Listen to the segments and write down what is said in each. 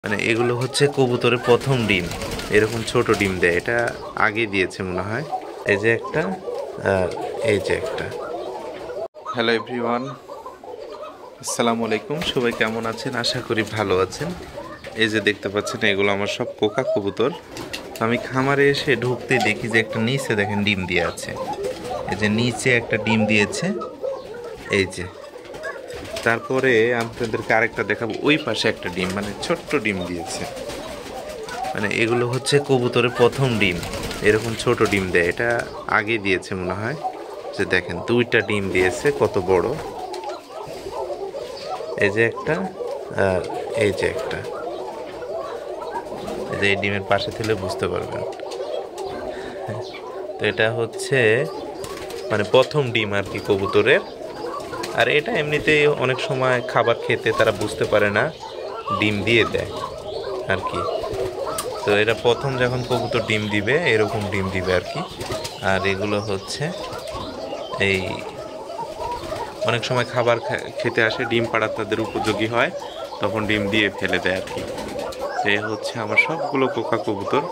মানে এগুলো হচ্ছে কবুতরের প্রথম ডিম। এরকম ছোট ডিম দেয়, এটা আগে দিয়েছে মনে হয়। এই যে একটা, আর এই যে একটা। হ্যালো এভরিওয়ান, আসসালামু আলাইকুম। সবাই কেমন আছেন? আশা করি ভালো আছেন। এই যে দেখতে পাচ্ছেন, এগুলো আমার সব কোকা কবুতর। আমি খামারে এসে ঢুকতে দেখি যে একটা নিচে দেখেন ডিম দিয়ে আছে। এই যে নিচে একটা ডিম দিয়েছে, এই যে। তারপরে আপনাদেরকে আরেকটা দেখাবো, ওই পাশে একটা ডিম, মানে ছোট্ট ডিম দিয়েছে। মানে এগুলো হচ্ছে কবুতরের প্রথম ডিম। এরকম ছোট ডিম দেয়, এটা আগে দিয়েছে মনে হয়। যে দেখেন দুইটা ডিম দিয়েছে, কত বড়। এই যে একটা, আর এই যে একটা। এই যে এই ডিমের পাশে থেকে বুঝতে পারবেন। তো এটা হচ্ছে মানে প্রথম ডিম আর কি কবুতরের। আর এটা এমনিতেই অনেক সময় খাবার খেতে তারা বুঝতে পারে না, ডিম দিয়ে দেয় আর কি। তো এটা প্রথম যখন কবুতর ডিম দিবে, এরকম ডিম দিবে আর কি। আর এগুলো হচ্ছে এই অনেক সময় খাবার খেতে আসে, ডিম পাড়া তাদের উপযোগী হয়, তখন ডিম দিয়ে ফেলে দেয় আর কি। এই হচ্ছে আমার সবগুলো কোকা কবুতর।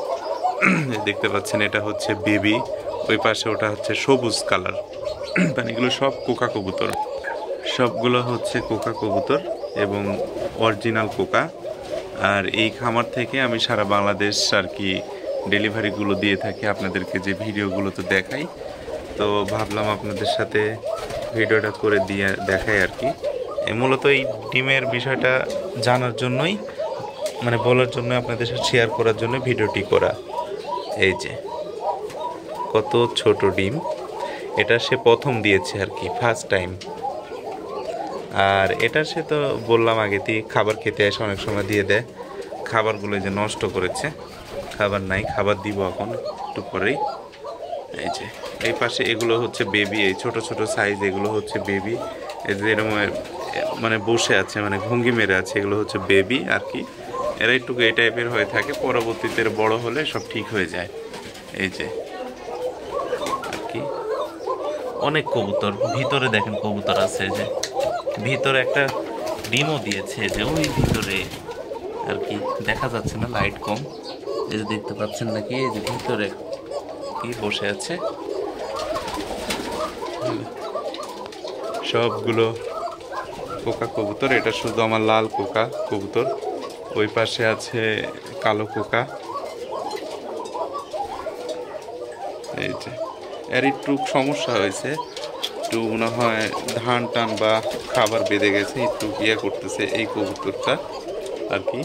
দেখতে পাচ্ছেন, এটা হচ্ছে বেবি, ওই পাশে ওটা হচ্ছে সবুজ কালার। মানে এগুলো সব কোকা কবুতর, সবগুলো হচ্ছে কোকা কবুতর এবং অরিজিনাল কোকা। আর এই খামার থেকে আমি সারা বাংলাদেশ আর কি ডেলিভারিগুলো দিয়ে থাকি, আপনাদেরকে যে ভিডিওগুলো তো দেখাই। তো ভাবলাম আপনাদের সাথে ভিডিওটা করে দিয়ে দেখাই আর কি। মূলত এই ডিমের বিষয়টা জানার জন্যই, মানে বলার জন্য, আপনাদের সাথে শেয়ার করার জন্য ভিডিওটি করা। এই যে কত ছোট ডিম, এটা সে প্রথম দিয়েছে আর কি, ফার্স্ট টাইম। আর এটা সে তো বললাম আগেতেই, খাবার খেতে এসে অনেক সময় দিয়ে দেয়। খাবারগুলো যে নষ্ট করেছে, খাবার নাই, খাবার দিব এখন একটু পরেই। এই যে এই পাশে এগুলো হচ্ছে বেবি, এই ছোট ছোট সাইজ, এগুলো হচ্ছে বেবি। এই যে এরকম মানে বসে আছে, মানে ভঙ্গি মেরে আছে, এগুলো হচ্ছে বেবি আর কি। এরা একটু এই টাইপের হয়ে থাকে, পরবর্তীতে বড় হলে সব ঠিক হয়ে যায়। এই যে আর কি অনেক কবুতর ভিতরে দেখেন, কবুতর আছে যে ভিতরে একটা ডিমও দিয়েছে, যে ওই ভিতরে আর কি। দেখা যাচ্ছে না, লাইট কম। এই যে দেখতে পাচ্ছেন নাকি, এই যে ভিতরে কি বসে আছে। সবগুলো কোকা কবুতর, এটা শুধু আমার লাল কোকা কবুতর। ওই পাশে আছে কালো কোকা। এই যে এর একটু সমস্যা হয়েছে, একটু মনে হয় ধান টান বা খাবার বেঁধে গেছে, একটু ইয়ে করতেছে এই কবুতরটা আর কি।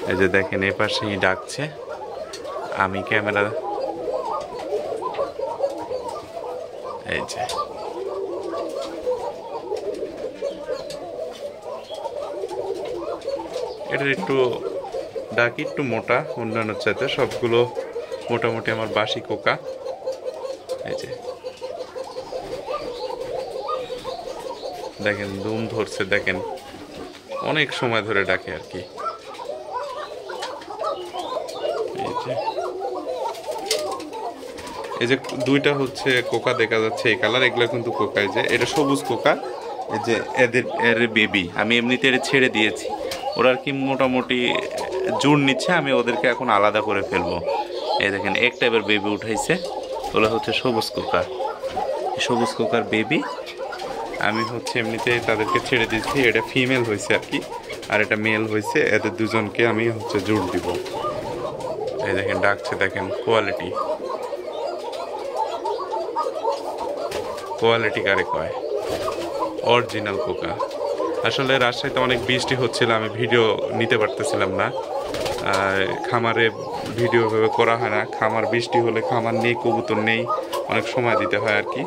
এই যে দেখেন এ পাশেই ডাকছে, আমি ক্যামেরা, এই যে এটার একটু ডাক একটু মোটা, অন্যান্য চাইতে সবগুলো মোটামুটি আমার বাসি কোকা। এই যে দেখেন দুম ধরছে, দেখেন অনেক সময় ধরে ডাকে আর কি। এই যে দুইটা হচ্ছে কোকা দেখা যাচ্ছে, এই কালার, এগুলো কিন্তু কোকা। এই যে এটা সবুজ কোকা। এই যে এর বেবি আমি এমনিতে এটা ছেড়ে দিয়েছি, ওরা আর কি মোটামুটি জোর নিচ্ছে, আমি ওদেরকে এখন আলাদা করে ফেলবো। এই দেখেন এক টাইপের বেবি উঠাইছে, ওগুলো হচ্ছে সবুজ কোকা, সবুজ কোকার বেবি। আমি হচ্ছে এমনিতে তাদেরকে ছেড়ে দিচ্ছি, এটা ফিমেল হয়েছে আর কি, আর এটা মেল হয়েছে। এদের দুজনকে আমি হচ্ছে জোর দিব। এই দেখেন ডাকছে, দেখেন কোয়ালিটি, কোয়ালিটি কারে কয়, অরিজিনাল কোকা। আসলে রাজশাহীতে অনেক বৃষ্টি হচ্ছিল, আমি ভিডিও নিতে পারতেছিলাম না। আর খামারে ভিডিও ভাবে করা হয় না, খামার বৃষ্টি হলে খামার নেই, কবুতর নেই, অনেক সময় দিতে হয় আর কি।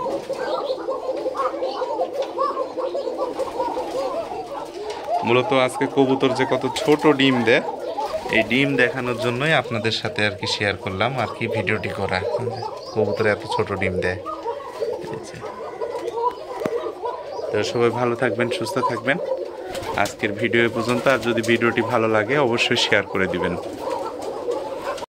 মূলত আজকে কবুতর যে কত ছোট ডিম দেয়, এই ডিম দেখানোর জন্যই আপনাদের সাথে আর কি শেয়ার করলাম আর কি, ভিডিওটি করা। কবুতর এত ছোট ডিম দেয়। তো সবাই ভালো থাকবেন, সুস্থ থাকবেন। আজকের ভিডিও পর্যন্ত। আর যদি ভিডিওটি ভালো লাগে অবশ্যই শেয়ার করে দিবেন।